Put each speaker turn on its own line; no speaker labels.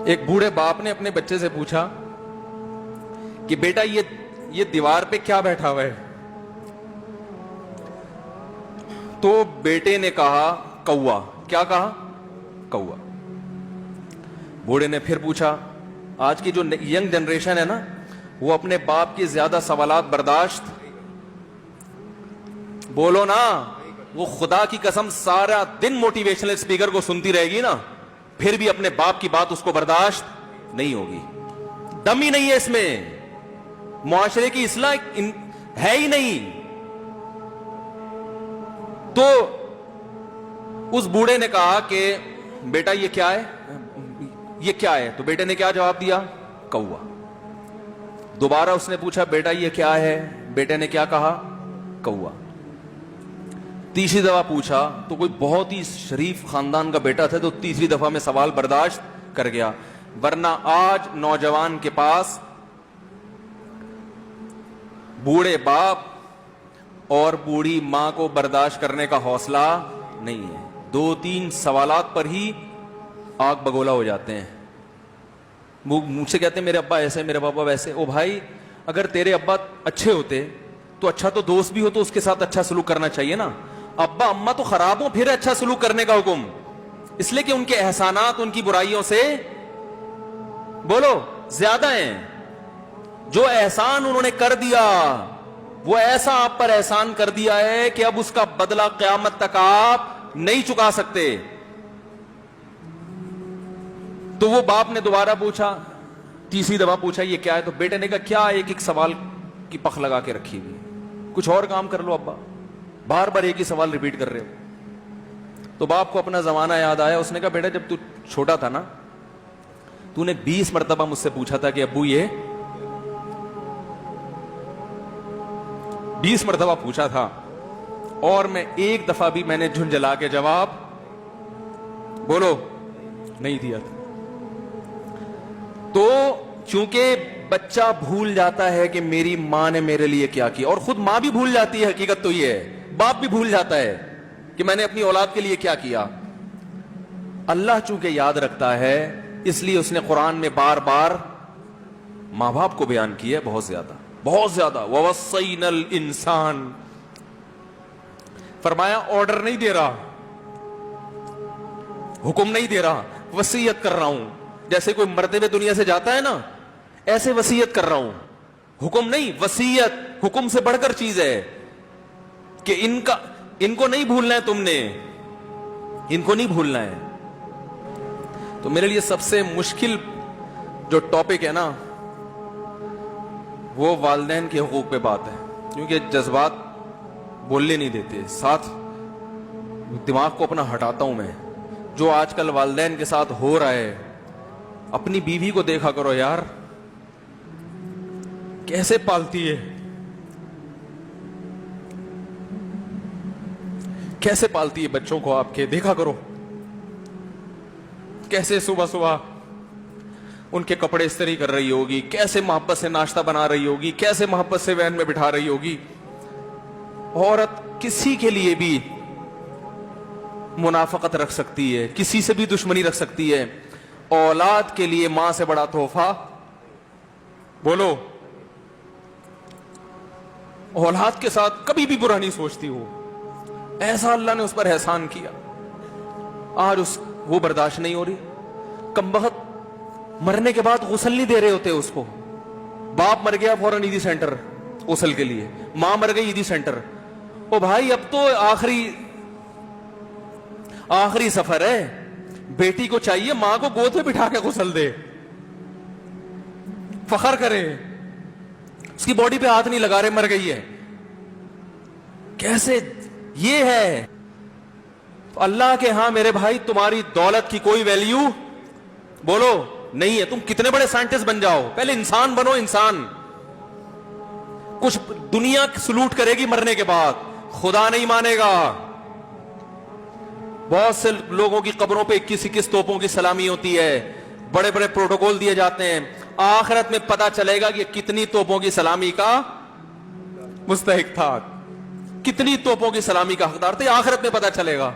ایک بوڑھے باپ نے اپنے بچے سے پوچھا کہ بیٹا یہ دیوار پہ کیا بیٹھا ہوا ہے؟ تو بیٹے نے کہا کوا۔ کیا کہا؟ کوا۔ بوڑھے نے پھر پوچھا، آج کی جو ینگ جنریشن ہے نا، وہ اپنے باپ کی زیادہ سوالات برداشت، بولو نا، وہ خدا کی قسم سارا دن موٹیویشنل اسپیکر کو سنتی رہے گی نا، پھر بھی اپنے باپ کی بات اس کو برداشت نہیں ہوگی۔ دم ہی نہیں ہے اس میں، معاشرے کی اصلاح ہے ہی نہیں۔ تو اس بوڑھے نے کہا کہ بیٹا یہ کیا ہے؟ یہ کیا ہے؟ تو بیٹے نے کیا جواب دیا؟ کوا۔ دوبارہ اس نے پوچھا بیٹا یہ کیا ہے؟ بیٹے نے کیا کہا؟ کوا۔ تیسری دفعہ پوچھا تو کوئی بہت ہی شریف خاندان کا بیٹا تھا، تو تیسری دفعہ میں سوال برداشت کر گیا، ورنہ آج نوجوان کے پاس بوڑھے باپ اور بوڑھی ماں کو برداشت کرنے کا حوصلہ نہیں ہے۔ 2-3 سوالات پر ہی آگ بگولا ہو جاتے ہیں۔ وہ مجھ سے کہتے ہیں میرے ابا ایسے، میرے پاپا ویسے۔ او بھائی، اگر تیرے ابا اچھے ہوتے تو اچھا تو دوست بھی ہو تو اس کے ساتھ اچھا سلوک کرنا چاہیے نا۔ ابا اما تو خراب ہو پھر اچھا سلوک کرنے کا حکم، اس لیے کہ ان کے احسانات ان کی برائیوں سے بولو زیادہ ہیں۔ جو احسان انہوں نے کر دیا وہ ایسا آپ پر احسان کر دیا ہے کہ اب اس کا بدلہ قیامت تک آپ نہیں چکا سکتے۔ تو وہ باپ نے دوبارہ پوچھا، تیسری دفعہ پوچھا یہ کیا ہے؟ تو بیٹے نے کہا کیا ایک سوال کی پخ لگا کے رکھی ہوئی، کچھ اور کام کر لو ابا، بار بار ایک ہی سوال ریپیٹ کر رہے ہو۔ تو باپ کو اپنا زمانہ یاد آیا، اس نے کہا بیٹا جب تو چھوٹا تھا نا، تو نے 20 مرتبہ مجھ سے پوچھا تھا کہ ابو یہ 20 مرتبہ پوچھا تھا، اور میں ایک دفعہ بھی میں نے جھنجھلا کے جواب بولو نہیں دیا تھا۔ تو چونکہ بچہ بھول جاتا ہے کہ میری ماں نے میرے لیے کیا کیا، اور خود ماں بھی بھول جاتی ہے، حقیقت تو یہ ہے، باپ بھی بھول جاتا ہے کہ میں نے اپنی اولاد کے لیے کیا کیا۔ اللہ چونکہ یاد رکھتا ہے، اس لیے اس نے قرآن میں بار بار ماں باپ کو بیان کیا ہے، بہت زیادہ بہت زیادہ۔ وَوَصَّيْنَا الْإِنسَانَ، فرمایا آرڈر نہیں دے رہا، حکم نہیں دے رہا، وصیت کر رہا ہوں۔ جیسے کوئی مرتے ہوئے دنیا سے جاتا ہے نا، ایسے وصیت کر رہا ہوں، حکم نہیں، وصیت حکم سے بڑھ کر چیز ہے کہ ان کو نہیں بھولنا ہے، تم نے ان کو نہیں بھولنا ہے۔ تو میرے لیے سب سے مشکل جو ٹاپک ہے نا، وہ والدین کے حقوق پہ بات ہے، کیونکہ جذبات بولنے نہیں دیتے، ساتھ دماغ کو اپنا ہٹاتا ہوں میں۔ جو آج کل والدین کے ساتھ ہو رہا ہے، اپنی بیوی کو دیکھا کرو یار، کیسے پالتی ہے، کیسے پالتی ہے بچوں کو، آپ کے دیکھا کرو، کیسے صبح صبح ان کے کپڑے استری کر رہی ہوگی، کیسے محبت سے ناشتہ بنا رہی ہوگی، کیسے محبت سے وین میں بٹھا رہی ہوگی۔ عورت کسی کے لیے بھی منافقت رکھ سکتی ہے، کسی سے بھی دشمنی رکھ سکتی ہے، اولاد کے لیے ماں سے بڑا تحفہ بولو، اولاد کے ساتھ کبھی بھی برا نہیں سوچتی ہو، ایسا اللہ نے اس پر احسان کیا، آج وہ برداشت نہیں ہو رہی۔ کمبخت مرنے کے بعد غسل نہیں دے رہے ہوتے اس کو، باپ مر گیا فوراً عیدی سینٹر غسل کے لیے، ماں مر گئی عیدی سینٹر۔ او بھائی اب تو آخری سفر ہے، بیٹی کو چاہیے ماں کو گود میں بٹھا کے غسل دے، فخر کرے، اس کی باڈی پہ ہاتھ نہیں لگا رہے، مر گئی ہے۔ کیسے یہ ہے اللہ کے ہاں میرے بھائی، تمہاری دولت کی کوئی ویلیو بولو نہیں ہے، تم کتنے بڑے سائنٹسٹ بن جاؤ، پہلے انسان بنو، انسان۔ کچھ دنیا سلوٹ کرے گی مرنے کے بعد، خدا نہیں مانے گا۔ بہت سے لوگوں کی قبروں پہ 21 توپوں کی سلامی ہوتی ہے، بڑے بڑے پروٹوکول دیے جاتے ہیں، آخرت میں پتا چلے گا کہ کتنی توپوں کی سلامی کا مستحق تھا، کتنی توپوں کی سلامی کا حقدار تھے، آخرت میں پتا چلے گا۔